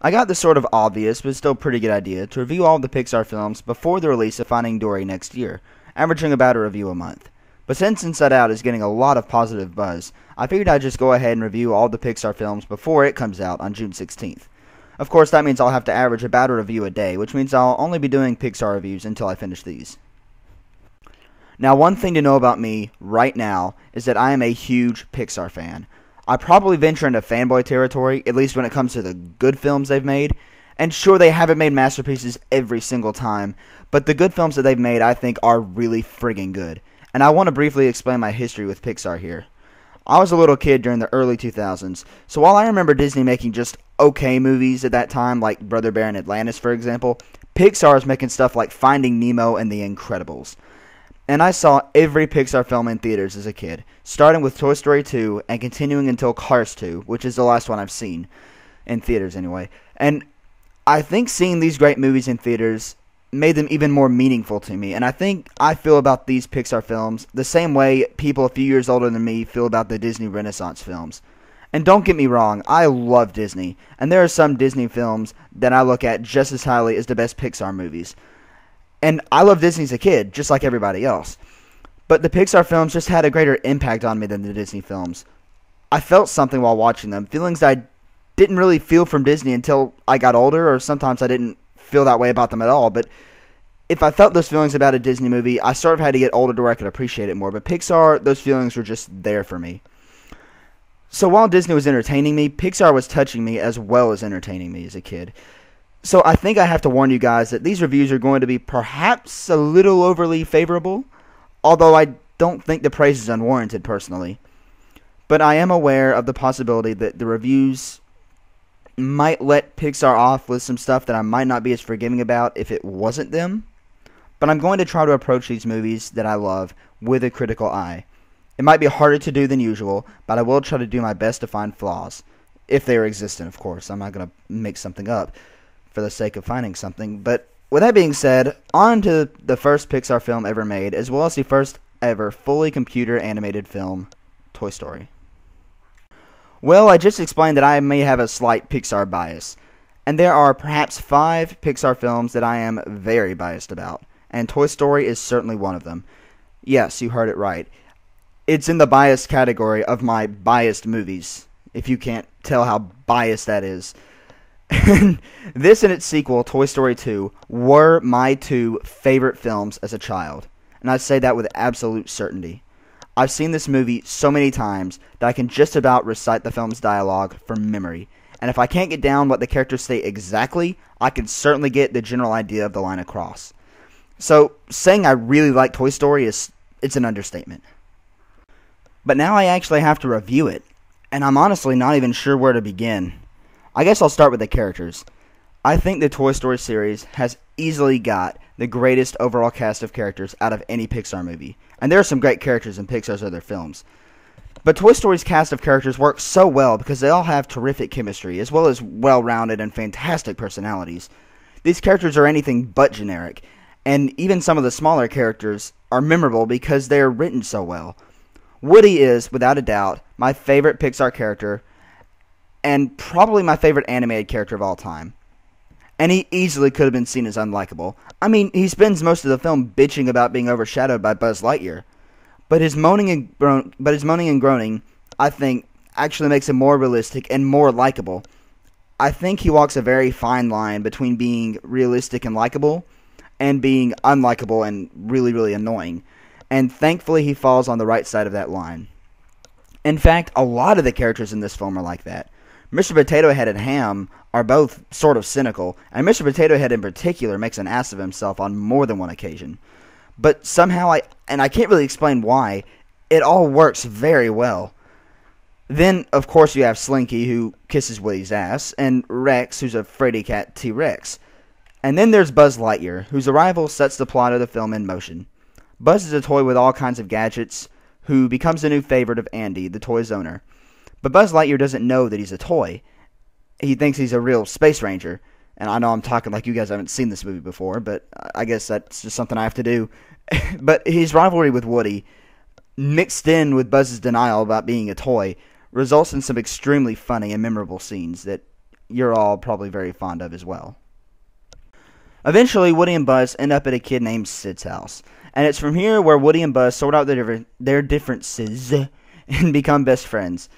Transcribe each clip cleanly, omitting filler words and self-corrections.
I got the sort of obvious, but still pretty good idea to review all of the Pixar films before the release of Finding Dory next year, averaging about a review a month. But since Inside Out is getting a lot of positive buzz, I figured I'd just go ahead and review all the Pixar films before it comes out on June 16th. Of course, that means I'll have to average about a review a day, which means I'll only be doing Pixar reviews until I finish these. Now, one thing to know about me right now is that I am a huge Pixar fan. I probably venture into fanboy territory, at least when it comes to the good films they've made. And sure, they haven't made masterpieces every single time, but the good films that they've made, I think, are really friggin' good. And I want to briefly explain my history with Pixar here. I was a little kid during the early 2000s, so while I remember Disney making just okay movies at that time, like Brother Bear and Atlantis, for example, Pixar is making stuff like Finding Nemo and The Incredibles. And I saw every Pixar film in theaters as a kid, starting with Toy Story 2 and continuing until Cars 2, which is the last one I've seen, in theaters anyway. And I think seeing these great movies in theaters made them even more meaningful to me, and I think I feel about these Pixar films the same way people a few years older than me feel about the Disney Renaissance films. And don't get me wrong, I love Disney, and there are some Disney films that I look at just as highly as the best Pixar movies. And I loved Disney as a kid, just like everybody else. But the Pixar films just had a greater impact on me than the Disney films. I felt something while watching them, feelings I didn't really feel from Disney until I got older, or sometimes I didn't feel that way about them at all. But if I felt those feelings about a Disney movie, I sort of had to get older to where I could appreciate it more. But Pixar, those feelings were just there for me. So while Disney was entertaining me, Pixar was touching me as well as entertaining me as a kid. So I think I have to warn you guys that these reviews are going to be perhaps a little overly favorable, although I don't think the praise is unwarranted personally. But I am aware of the possibility that the reviews might let Pixar off with some stuff that I might not be as forgiving about if it wasn't them. But I'm going to try to approach these movies that I love with a critical eye. It might be harder to do than usual, but I will try to do my best to find flaws. If they are existent, of course. I'm not going to make something up for the sake of finding something. But with that being said, on to the first Pixar film ever made, as well as the first ever fully computer animated film, Toy Story. Well, I just explained that I may have a slight Pixar bias, and there are perhaps 5 Pixar films that I am very biased about, and Toy Story is certainly one of them. Yes, you heard it right. It's in the biased category of my biased movies, if you can't tell how biased that is. This and its sequel, Toy Story 2, were my 2 favorite films as a child, and I say that with absolute certainty. I've seen this movie so many times that I can just about recite the film's dialogue from memory, and if I can't get down what the characters say exactly, I can certainly get the general idea of the line across. So, saying I really like Toy Story it's an understatement. But now I actually have to review it, and I'm honestly not even sure where to begin. I guess I'll start with the characters. I think the Toy Story series has easily got the greatest overall cast of characters out of any Pixar movie. And there are some great characters in Pixar's other films. But Toy Story's cast of characters works so well because they all have terrific chemistry, as well as well-rounded and fantastic personalities. These characters are anything but generic, and even some of the smaller characters are memorable because they are written so well. Woody is, without a doubt, my favorite Pixar character, and probably my favorite animated character of all time. And he easily could have been seen as unlikable. I mean, he spends most of the film bitching about being overshadowed by Buzz Lightyear. But his moaning and groaning, I think, actually makes him more realistic and more likable. I think he walks a very fine line between being realistic and likable, and being unlikable and really, really annoying. And thankfully he falls on the right side of that line. In fact, a lot of the characters in this film are like that. Mr. Potato Head and Ham are both sort of cynical, and Mr. Potato Head in particular makes an ass of himself on more than one occasion. But somehow, I can't really explain why, it all works very well. Then, of course, you have Slinky, who kisses Woody's ass, and Rex, who's a fraidy cat T-Rex. And then there's Buzz Lightyear, whose arrival sets the plot of the film in motion. Buzz is a toy with all kinds of gadgets, who becomes the new favorite of Andy, the toy's owner. But Buzz Lightyear doesn't know that he's a toy. He thinks he's a real space ranger. And I know I'm talking like you guys haven't seen this movie before, but I guess that's just something I have to do. But his rivalry with Woody, mixed in with Buzz's denial about being a toy, results in some extremely funny and memorable scenes that you're all probably very fond of as well. Eventually, Woody and Buzz end up at a kid named Sid's house, and it's from here where Woody and Buzz sort out their differences and become best friends.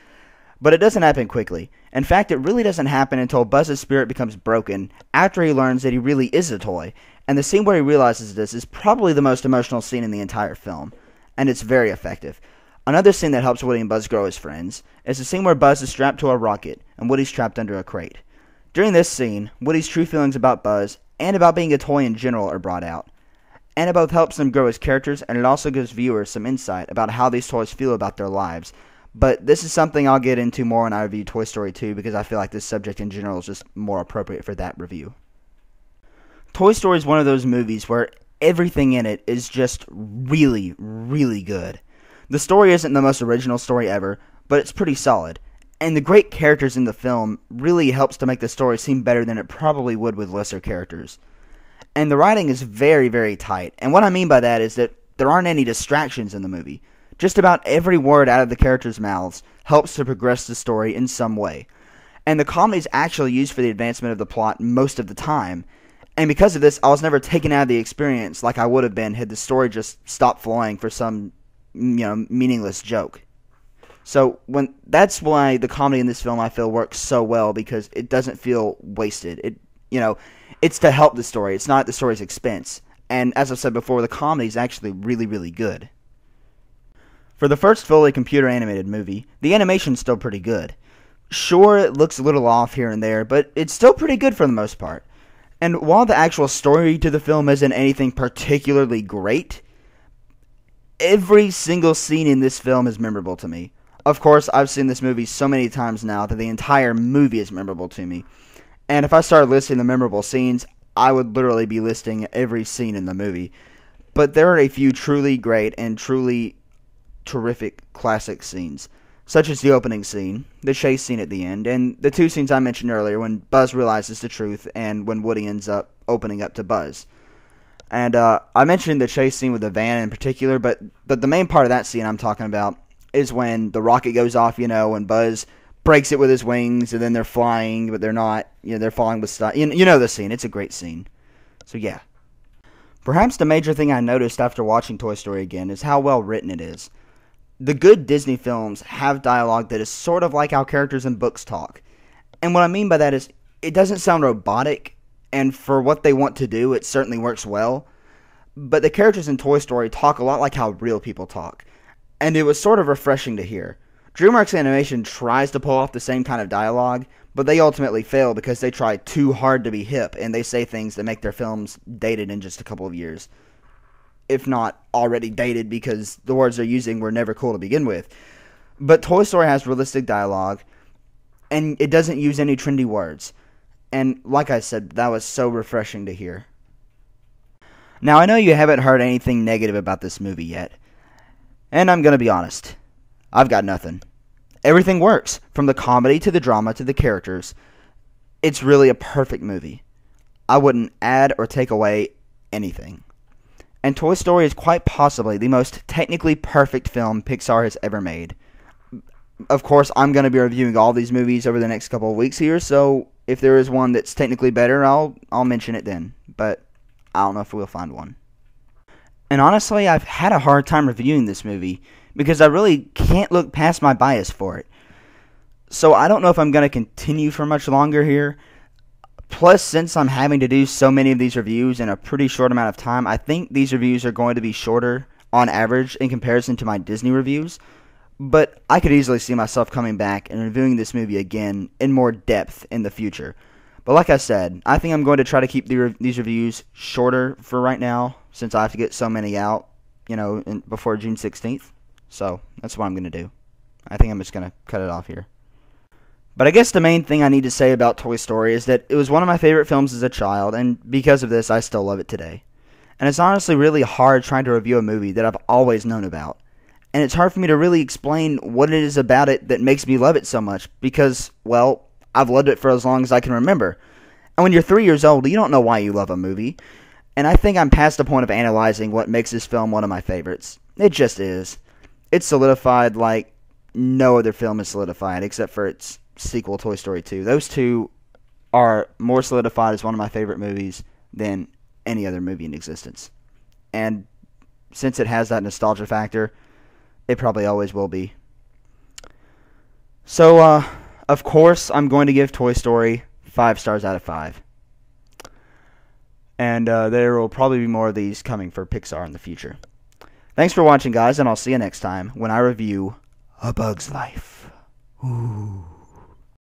But it doesn't happen quickly. In fact, it really doesn't happen until Buzz's spirit becomes broken after he learns that he really is a toy, and the scene where he realizes this is probably the most emotional scene in the entire film, and it's very effective. Another scene that helps Woody and Buzz grow as friends is the scene where Buzz is strapped to a rocket and Woody's trapped under a crate. During this scene, Woody's true feelings about Buzz and about being a toy in general are brought out. And it both helps them grow as characters, and it also gives viewers some insight about how these toys feel about their lives. But this is something I'll get into more when I review Toy Story 2, because I feel like this subject in general is just more appropriate for that review. Toy Story is one of those movies where everything in it is just really, really good. The story isn't the most original story ever, but it's pretty solid. And the great characters in the film really helps to make the story seem better than it probably would with lesser characters. And the writing is very, very tight. And what I mean by that is that there aren't any distractions in the movie. Just about every word out of the characters' mouths helps to progress the story in some way. And the comedy is actually used for the advancement of the plot most of the time. And because of this, I was never taken out of the experience like I would have been had the story just stopped flowing for some, meaningless joke. So that's why the comedy in this film I feel works so well, because it doesn't feel wasted. It's to help the story. It's not at the story's expense. And as I've said before, the comedy is actually really, really good. For the first fully computer animated movie, the animation's still pretty good. Sure, it looks a little off here and there, but it's still pretty good for the most part. And while the actual story to the film isn't anything particularly great, every single scene in this film is memorable to me. Of course, I've seen this movie so many times now that the entire movie is memorable to me. And if I started listing the memorable scenes, I would literally be listing every scene in the movie. But there are a few truly great and truly terrific classic scenes, such as the opening scene, the chase scene at the end, and the two scenes I mentioned earlier when Buzz realizes the truth and when Woody ends up opening up to Buzz. And I mentioned the chase scene with the van in particular, but the main part of that scene I'm talking about is when the rocket goes off, and Buzz breaks it with his wings, and then they're flying, but they're not, they're falling with stuff. You know the scene. It's a great scene. So yeah. Perhaps the major thing I noticed after watching Toy Story again is how well written it is. The good Disney films have dialogue that is sort of like how characters in books talk. And what I mean by that is, it doesn't sound robotic, and for what they want to do, it certainly works well. But the characters in Toy Story talk a lot like how real people talk. And it was sort of refreshing to hear. DreamWorks Animation tries to pull off the same kind of dialogue, but they ultimately fail because they try too hard to be hip, and they say things that make their films dated in just a couple of years. If not already dated, because the words they're using were never cool to begin with. But Toy Story has realistic dialogue, and it doesn't use any trendy words. And like I said, that was so refreshing to hear. Now, I know you haven't heard anything negative about this movie yet. And I'm going to be honest. I've got nothing. Everything works, from the comedy to the drama to the characters. It's really a perfect movie. I wouldn't add or take away anything. And Toy Story is quite possibly the most technically perfect film Pixar has ever made. Of course, I'm going to be reviewing all these movies over the next couple of weeks here, so if there is one that's technically better, I'll mention it then. But I don't know if we'll find one. And honestly, I've had a hard time reviewing this movie because I really can't look past my bias for it. So I don't know if I'm going to continue for much longer here. Plus, since I'm having to do so many of these reviews in a pretty short amount of time, I think these reviews are going to be shorter on average in comparison to my Disney reviews. But I could easily see myself coming back and reviewing this movie again in more depth in the future. But like I said, I think I'm going to try to keep these reviews shorter for right now, since I have to get so many out, before June 16th. So that's what I'm going to do. I think I'm just going to cut it off here. But I guess the main thing I need to say about Toy Story is that it was one of my favorite films as a child, and because of this, I still love it today. And it's honestly really hard trying to review a movie that I've always known about. And it's hard for me to really explain what it is about it that makes me love it so much, because, well, I've loved it for as long as I can remember. And when you're 3 years old, you don't know why you love a movie. And I think I'm past the point of analyzing what makes this film one of my favorites. It just is. It's solidified like no other film is solidified, except for its sequel, Toy Story 2. Those two are more solidified as one of my favorite movies than any other movie in existence. And since it has that nostalgia factor, it probably always will be. So, of course, I'm going to give Toy Story 5 stars out of 5. And there will probably be more of these coming for Pixar in the future. Thanks for watching, guys, and I'll see you next time when I review A Bug's Life. Ooh.